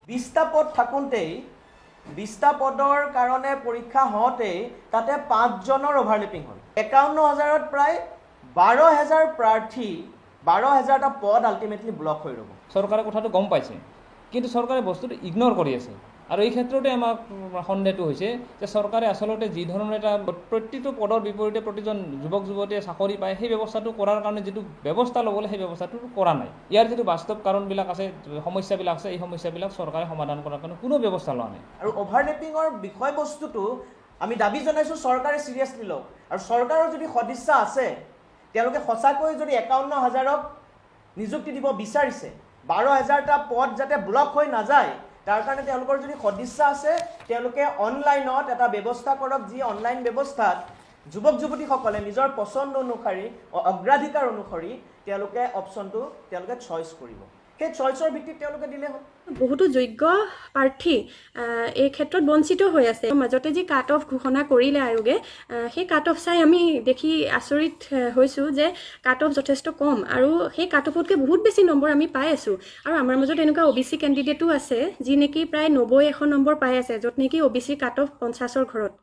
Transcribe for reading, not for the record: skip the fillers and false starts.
20টা পদ থাকোঁতেই 20টা পদৰ কাৰণে পৰীক্ষা হওঁতেই তাতে 5 জনৰ অভাৰলেপিং হ'ল। 51,000ত প্ৰায় 12,000 প্ৰাৰ্থী 12,000টা পদ আল্টিমেটলি ব্লক হৈ ৰ'ব। চৰকাৰে কথাটো গম পাইছে, কিন্তু চৰকাৰে বস্তুটো ইগন'ৰ কৰি আছে। আৰু এই ক্ষেত্ৰতে আমাৰ সন্দেহটো হৈছে যে চৰকাৰে আচলতে যি ধৰণৰ এটা প্ৰতিটো পদৰ বিপৰীতে প্ৰতিজন যুৱক যুৱতীয়ে চাকৰি পায়, সেই ব্যৱস্থাটো কৰাৰ কাৰণে যিটো ব্যৱস্থা ল'বলৈ সেই ব্যৱস্থাটো কৰা নাই। ইয়াৰ যিটো বাস্তৱ কাৰণবিলাক আছে, সমস্যাবিলাক আছে, এই সমস্যাবিলাক চৰকাৰে সমাধান কৰাৰ কাৰণে কোনো ব্যৱস্থা লোৱা নাই। আৰু অভাৰলেপিঙৰ বিষয়বস্তুটো আমি দাবী জনাইছোঁ চৰকাৰে চিৰিয়াছলি লওক। আৰু চৰকাৰৰ যদি সদিচ্ছা আছে, তেওঁলোকে সঁচাকৈ যদি 51,000ক নিযুক্তি দিব বিচাৰিছে, 12,000টা পদ যাতে ব্লক হৈ নাযায়, তাৰ কাৰণে তেওঁলোকৰ যদি সদিচ্ছা আছে, তেওঁলোকে অনলাইনত এটা ব্যৱস্থা কৰক, যি অনলাইন ব্যৱস্থাত যুৱক যুৱতীসকলে নিজৰ পচন্দ অনুসৰি অগ্ৰাধিকাৰ অনুসৰি তেওঁলোকে অপশ্যনটো তেওঁলোকে চইচ কৰিব। সেই চইচৰ ভিত্তিত তেওঁলোকে দিলে হ'ল। বহুতো যোগ্য প্ৰাৰ্থী এই ক্ষেত্ৰত বঞ্চিত হৈ আছে। মাজতে যি কাট অফ ঘোষণা কৰিলে আয়োগে, সেই কাট অফ চাই আমি দেখি আচৰিত হৈছোঁ যে কাট অফ যথেষ্ট কম, আৰু সেই কাট অফতকৈ বহুত বেছি নম্বৰ আমি পাই আছোঁ। আৰু আমাৰ মাজত এনেকুৱা OBC কেণ্ডিডেটো আছে যি নেকি প্ৰায় 90-100 নম্বৰ পাই আছে, য'ত নেকি OBC কাট অফ 50ৰ ঘৰত।